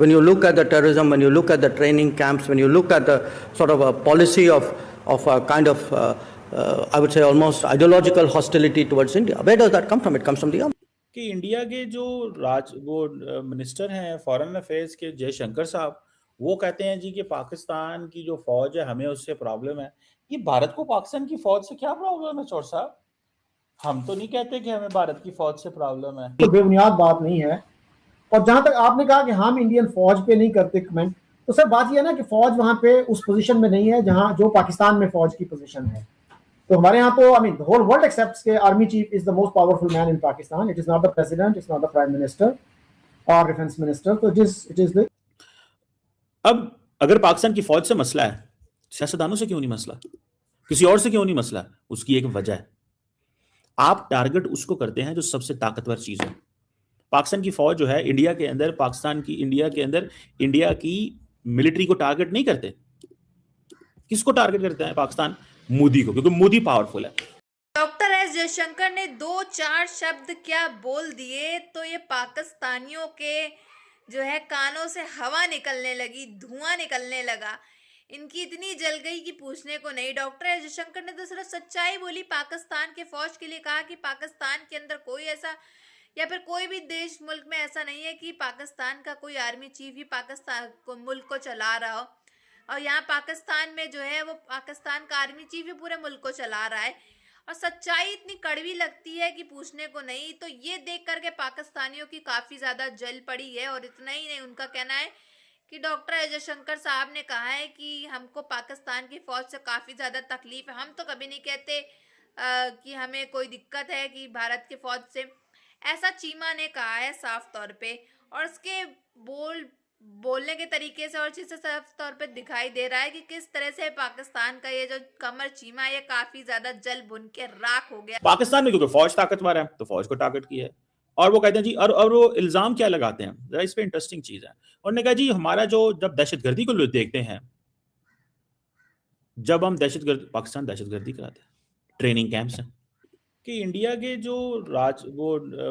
when you look at the terrorism, when you look at the training camps, when you look at the sort of a policy of a kind of, I would say almost ideological hostility towards India, where does that come from? It comes from the army. कि India के जो minister हैं foreign affairs के जयशंकर साहब, वो कहते हैं जी कि पाकिस्तान की जो फौज है हमें उससे प्रॉब्लम है। ये भारत को पाकिस्तान की फौज से क्या प्रॉब्लम है चौर साहब? हम तो नहीं कहते कि हमें भारत की फौज से प्रॉब्लम है। तो बेबुनियाद बात नहीं है। और जहां तक आपने कहा कि हम इंडियन फौज पे नहीं करते कमेंट, तो सर बात यह ना कि फौज वहां पे उस पोजीशन में नहीं है जहां जो पाकिस्तान में फौज की पोजीशन है। तो हमारे यहाँ तो I mean the whole world accepts के army chief is the most powerful man in Pakistan. It is not the president, it's not the prime minister और डिफेंस मिनिस्टर। तो इट इज द अब अगर पाकिस्तान की फौज से मसला है, सियासतदानों से क्यों नहीं मसला, किसी और से क्यों नहीं मसला? उसकी एक वजह है, आप टारगेट उसको करते हैं जो सबसे ताकतवर चीज है। पाकिस्तान की फौज जो है इंडिया के अंदर, इंडिया की मिलिट्री को टारगेट नहीं करते। किसको टारगेट करते हैं पाकिस्तान? मोदी को, क्योंकि मोदी पावरफुल है। डॉक्टर एस जयशंकर ने 2-4 शब्द क्या बोल दिए तो ये पाकिस्तानियों के जो है कानों से हवा निकलने लगी, धुआं निकलने लगा। इनकी इतनी जल गई कि पूछने को नहीं। डॉक्टर एस जयशंकर ने तो सिर्फ सच्चाई बोली, पाकिस्तान के फौज के लिए कहा कि पाकिस्तान के अंदर कोई ऐसा या फिर कोई भी देश मुल्क में ऐसा नहीं है कि पाकिस्तान का कोई आर्मी चीफ ही पाकिस्तान को मुल्क को चला रहा हो, और यहाँ पाकिस्तान में जो है वो पाकिस्तान का आर्मी चीफ ही पूरे मुल्क को चला रहा है। और सच्चाई इतनी कड़वी लगती है कि पूछने को नहीं। तो ये देख करके पाकिस्तानियों की काफ़ी ज़्यादा जल पड़ी है। और इतना ही नहीं, उनका कहना है कि डॉक्टर एस जयशंकर साहब ने कहा है कि हमको पाकिस्तान की फ़ौज से काफ़ी ज़्यादा तकलीफ है। हम तो कभी नहीं कहते कि हमें कोई दिक्कत है कि भारत की फ़ौज से, ऐसा चीमा ने कहा है साफ तौर पे। और उसके बोलने के तरीके से और चीज़ से साफ तौर पे दिखाई दे रहा है कि किस तरह से पाकिस्तान का ये जो कमर चीमा है ये काफ़ी ज़्यादा जल बुन के राख हो गया। पाकिस्तान में क्योंकि फौज ताकतवर है तो फौज को टारगेट किया है। और वो कहते हैं जी, और वो इल्जाम क्या लगाते हैं, जरा इस पे इंटरेस्टिंग चीज है। उन्होंने कहा जी हमारा जो जब दहशतगर्दी को देखते हैं, जब हम पाकिस्तान दहशतगर्दी कराते हैं, ट्रेनिंग कैंप्स हैं। कि इंडिया के जो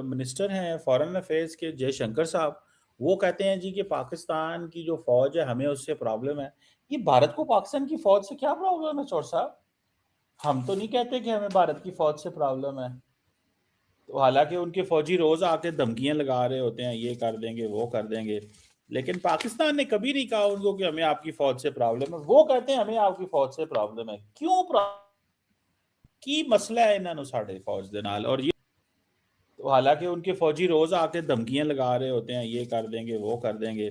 मिनिस्टर हैं फॉरेन अफेयर्स के जयशंकर साहब, वो कहते हैं जी कि पाकिस्तान की जो फौज है हमें उससे प्रॉब्लम है। ये भारत को पाकिस्तान की फौज से क्या प्रॉब्लम है चौर साहब? हम तो नहीं कहते कि हमें भारत की फौज से प्रॉब्लम है। तो हालांकि उनके फौजी रोज आके धमकियां लगा रहे होते हैं, ये कर देंगे वो कर देंगे, लेकिन पाकिस्तान ने कभी नहीं कहा उनको कि हमें आपकी फौज से प्रॉब्लम है। वो कहते हैं हमें आपकी फौज से प्रॉब्लम है। क्यों की मसला है इन्होंने साढ़े फौज दे नाल? और ये तो हालांकि उनके फौजी रोज आके धमकियां लगा रहे होते हैं, ये कर देंगे वो कर देंगे,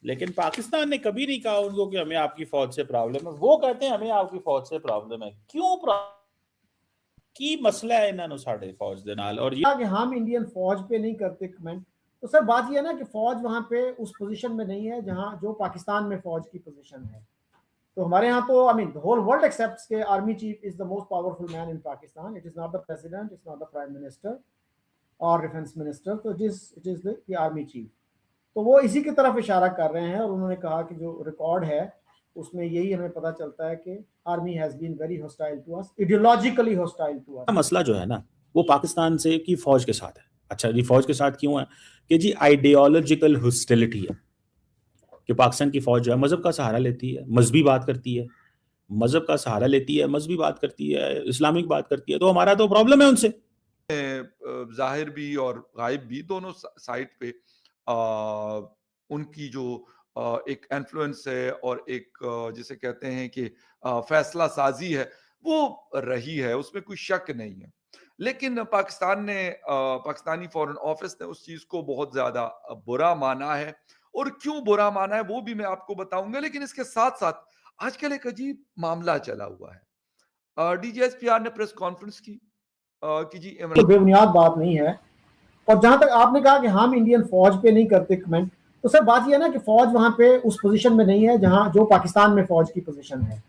लेकिन पाकिस्तान ने कभी नहीं कहा उनको कि हमें आपकी फौज से प्रॉब्लम है। वो कहते हैं हमें आपकी फौज से प्रॉब्लम है। क्यों की मसला है इन्होंने साढ़े फौज दे नाल? और ये कि हम इंडियन फौज पे नहीं करते कमेंट, तो सर बात यह है ना कि फौज वहां पे उस पोजीशन में नहीं है जहां जो पाकिस्तान में फौज की पोजीशन है। तो हमारे यहाँ तो I mean the whole world accepts के army chief is the most powerful man in Pakistan. It is not the president, it's not the prime minister और डिफेंस मिनिस्टर। तो it is the army chief. तो वो इसी की तरफ इशारा कर रहे हैं। और उन्होंने कहा कि जो रिकॉर्ड है उसमें यही हमें पता चलता है कि army has been very hostile to us, ideologically hostile to us. मसला जो है ना वो पाकिस्तान से की फौज के साथ है। अच्छा जी, फौज के साथ क्यों है? कि जी आइडियोलॉजिकल हॉस्टिलिटी है कि पाकिस्तान की फौज जो है मजहब का सहारा लेती है, मजहबी बात करती है, मजहब का सहारा लेती है, मजहबी बात करती है, इस्लामिक बात करती है। तो हमारा तो प्रॉब्लम है उनसे। जाहिर भी और गायब भी दोनों साइड पे उनकी जो एक इन्फ्लुएंस है और एक जिसे कहते हैं कि फैसला साजी है वो रही है, उसमें कोई शक नहीं है। लेकिन पाकिस्तानी फॉरेन ऑफिस ने उस चीज को बहुत ज्यादा बुरा माना है, और क्यों बुरा माना है वो भी मैं आपको बताऊंगा। लेकिन इसके साथ साथ आजकल एक अजीब मामला चला हुआ है। डीजीएसपीआर ने प्रेस कॉन्फ्रेंस की कि जी तो बेबुनियाद बात नहीं है। और जहां तक आपने कहा कि हम इंडियन फौज पे नहीं करते कमेंट, तो सर बात यह है ना कि फौज वहां पे उस पोजीशन में नहीं है जहां जो पाकिस्तान में फौज की पोजीशन है।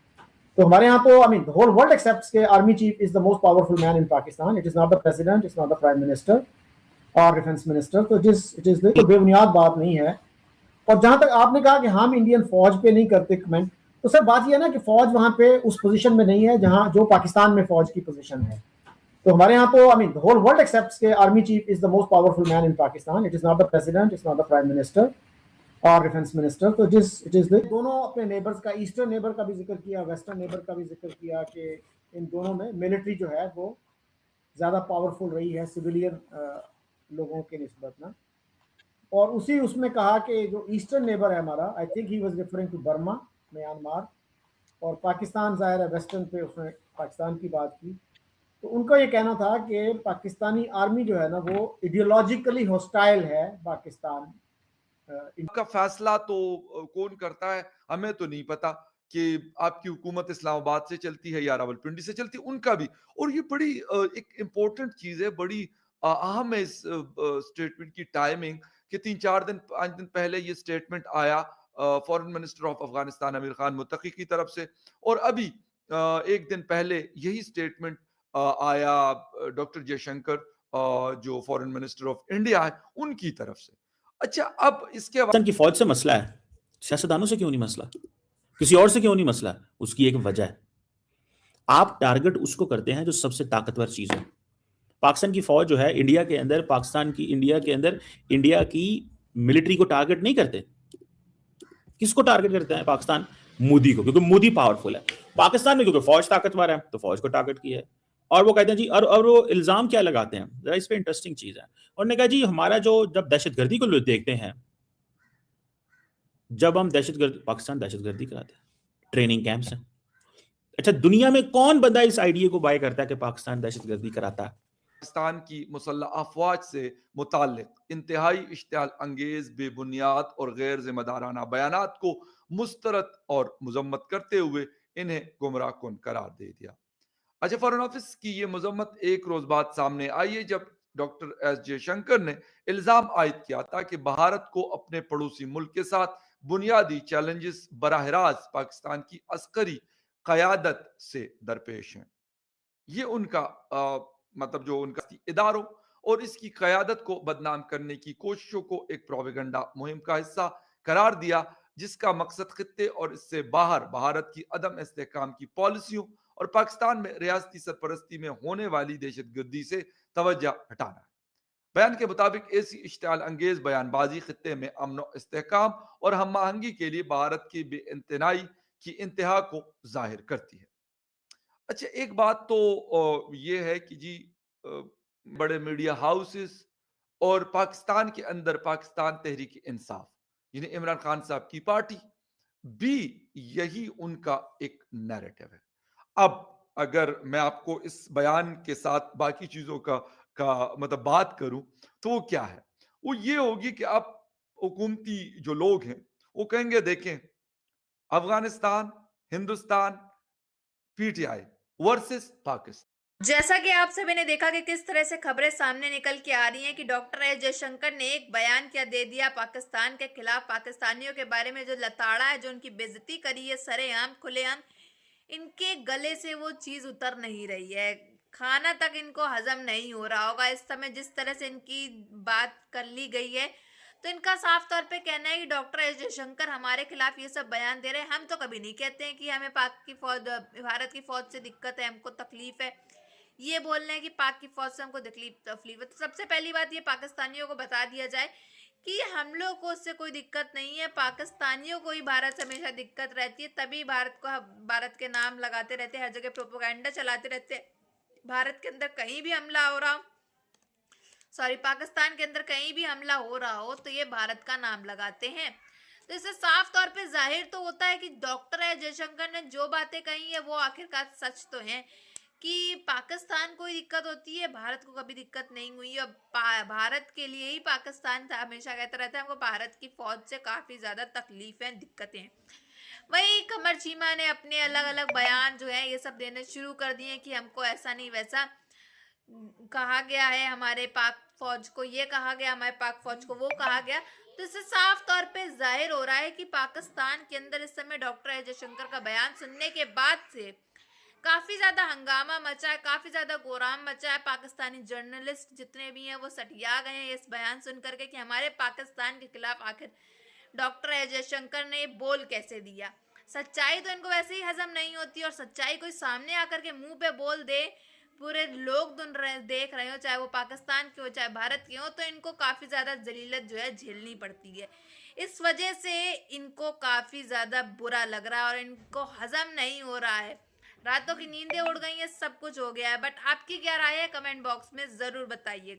तो हमारे यहाँ तो I mean the whole world accepts के army chief is the most powerful man in Pakistan. It is not the president, it's not the prime minister और डिफेंस मिनिस्टर। तो इट इज द बेबुनियाद बात नहीं है। और जहां तक आपने कहा कि हम इंडियन फौज पे नहीं करते कमेंट, तो सर बात यह है ना कि फौज वहां पे उस पोजीशन में नहीं है जहां जो पाकिस्तान में फौज की पोजीशन है। तो हमारे यहाँ तो I mean the whole world accepts के army chief is the most powerful man in Pakistan. It is not the president, it's not the prime minister और डिफेंस मिनिस्टर। तो इट इज दोनों अपने नेबर्स का, ईस्टर्न नेबर का भी जिक्र किया, वेस्टर्न नेबर का भी जिक्र किया कि इन दोनों में मिलिट्री जो है वो ज़्यादा पावरफुल रही है सिविलियन लोगों के निस्बत ना। और उसी उसमें कहा कि जो ईस्टर्न नेबर है हमारा, I think he was referring to Burma, Myanmar, और पाकिस्तान ज़ाहिर है वेस्टर्न पे उसने पाकिस्तान की बात की। तो उनका ये कहना था कि पाकिस्तानी आर्मी जो है ना वो इडियोलॉजिकली हॉस्टाइल है पाकिस्तान। का फैसला तो कौन करता है हमें तो नहीं पता कि आपकी हुकूमत इस्लामाबाद से चलती है या रावलपिंडी से चलती है, उनका भी। और ये बड़ी एक इम्पोर्टेंट चीज है, बड़ी अहम है इस स्टेटमेंट की टाइमिंग, कि 3-4 दिन 5 दिन पहले ये स्टेटमेंट आया foreign minister of Afghanistan Amir Khan Muttaqi की तरफ से, और अभी 1 दिन पहले यही स्टेटमेंट आया डॉक्टर जयशंकर जो फॉरेन मिनिस्टर ऑफ इंडिया है उनकी तरफ से। अच्छा, अब इसके बाद पाकिस्तान की फौज से मसला है, सियासतदानों से क्यों नहीं मसला, किसी और से क्यों नहीं मसला? उसकी एक वजह है, आप टारगेट उसको करते हैं जो सबसे ताकतवर चीज है। पाकिस्तान की फौज जो है इंडिया के अंदर, पाकिस्तान की इंडिया के अंदर इंडिया की मिलिट्री को टारगेट नहीं करते। किसको टारगेट करते हैं पाकिस्तान? मोदी को, क्योंकि मोदी पावरफुल है। पाकिस्तान में क्योंकि फौज ताकतवर है तो फौज को टारगेट किया है। और वो कहते हैं जी, और वो इल्जाम क्या लगाते हैं, जरा इस पे इंटरेस्टिंग चीज है। उन्होंने कहा जी हमारा जो, जब दहशतगर्दी को लोग देखते हैं, जब हम दहशतगर्दी, पाकिस्तान दहशतगर्दी कराते हैं, ट्रेनिंग कैंप्स हैं। अच्छा, दुनिया में कौन बंदा इस आइडिया को बाय करता है कि पाकिस्तान दहशतगर्दी कराता है? पाकिस्तान की मुसल्लह अफवाज से मुताल्लिक इंतहाई इश्तियाल अंगेज, बेबुनियाद और गैर जिम्मेदाराना बयानात को मुस्तरद और मजम्मत करते हुए इन्हें गुमराह कुन करार दे दिया। अच्छा, फॉरेन ऑफिस की ये मजम्मत एक रोज बाद सामने आई है जब डॉक्टर एस जयशंकर ने इल्जाम आयद किया था कि भारत को अपने पड़ोसी मुल्क के साथ बुनियादी चैलेंजेस बराह रास्त पाकिस्तान की अस्करी कयादत से दरपेश हैं। ये उनका मतलब जो उनका इदारों और इसकी कयादत को बदनाम करने की कोशिशों को एक प्रोपेगेंडा मुहिम का हिस्सा करार दिया, जिसका मकसद खित्ते और इससे बाहर भारत की अदम इस्तेहकाम की पॉलिसियों और पाकिस्तान में रियासती सरपरस्ती में होने वाली दहशतगर्दी से तवज्जो हटाना है। बयान के मुताबिक ऐसी इश्तियाल अंगेज बयानबाजी खित्ते में अमन इस्तेहकाम और हम आहंगी के लिए भारत की बेइंतनाई की इंतहा को जाहिर करती है। अच्छा, एक बात तो ये है कि जी बड़े मीडिया हाउसेस और पाकिस्तान के अंदर पाकिस्तान तहरीक इंसाफ यानी इमरान खान साहब की पार्टी भी यही उनका एक नैरेटिव है। अब अगर मैं आपको इस बयान के साथ बाकी चीजों का मतलब बात करूं तो वो क्या है, वो ये होगी कि आप हुकूमती जो लोग हैं वो कहेंगे देखें, अफगानिस्तान, हिंदुस्तान, पीटीआई वर्सेस पाकिस्तान। जैसा कि आप सभी ने देखा कि किस तरह से खबरें सामने निकल के आ रही हैं कि डॉक्टर एस जयशंकर ने एक बयान क्या दे दिया पाकिस्तान के खिलाफ, पाकिस्तानियों के बारे में जो लताड़ा है, जो उनकी बेइज्जती करी है सरेआम खुलेआम, इनके गले से वो चीज उतर नहीं रही है। खाना तक इनको हजम नहीं हो रहा होगा इस समय, जिस तरह से इनकी बात कर ली गई है। तो इनका साफ तौर पे कहना है कि डॉक्टर एस जयशंकर हमारे खिलाफ ये सब बयान दे रहे हैं। हम तो कभी नहीं कहते हैं कि हमें पाक की फौज, भारत की फौज से दिक्कत है, हमको तकलीफ है। ये बोल रहे हैं कि पाक की फौज से हमको तकलीफ है। तो सबसे पहली बात ये पाकिस्तानियों को बता दिया जाए कि हम लोग को उससे कोई दिक्कत नहीं है, पाकिस्तानियों को ही भारत से हमेशा दिक्कत रहती है, तभी भारत के नाम लगाते रहते हैं, हर जगह प्रोपेगेंडा चलाते रहते हैं। भारत के अंदर कहीं भी हमला हो रहा हो, सॉरी, पाकिस्तान के अंदर कहीं भी हमला हो रहा हो तो ये भारत का नाम लगाते हैं। तो इससे साफ तौर पे जाहिर तो होता है कि डॉक्टर एस जयशंकर ने जो बातें कही है वो आखिरकार सच तो हैं कि पाकिस्तान को ही दिक्कत होती है, भारत को कभी दिक्कत नहीं हुई। और भारत के लिए ही पाकिस्तान हमेशा कहता रहता है हमको भारत की फौज से काफी ज्यादा तकलीफें, दिक्कतें हैं। वही कमर चीमा ने अपने अलग अलग बयान जो है ये सब देने शुरू कर दिए कि हमको ऐसा नहीं वैसा कहा गया है, हमारे पाक फौज को ये कहा गया, हमारे पाक फौज को वो कहा गया। तो इससे साफ तौर पे जाहिर हो रहा है कि पाकिस्तान के अंदर इस समय डॉक्टर एस जयशंकर का बयान सुनने के बाद से काफी ज्यादा हंगामा मचा है, काफी ज्यादा गोराम मचा है। पाकिस्तानी जर्नलिस्ट जितने भी हैं वो सटिया गए हैं इस बयान सुन करके कि हमारे पाकिस्तान के खिलाफ आखिर डॉक्टर एस जयशंकर ने बोल कैसे दिया। सच्चाई तो इनको वैसे ही हजम नहीं होती, और सच्चाई कोई सामने आकर के मुंह पे बोल दे, पूरे लोग देख रहे हो, चाहे वो पाकिस्तान के हो चाहे भारत के हो, तो इनको काफी ज्यादा जलीलत जो है झेलनी पड़ती है। इस वजह से इनको काफी ज्यादा बुरा लग रहा है और इनको हजम नहीं हो रहा है। रातों की नींदें उड़ गई हैं, सब कुछ हो गया है। बट आपकी क्या राय है, कमेंट बॉक्स में जरूर बताइए।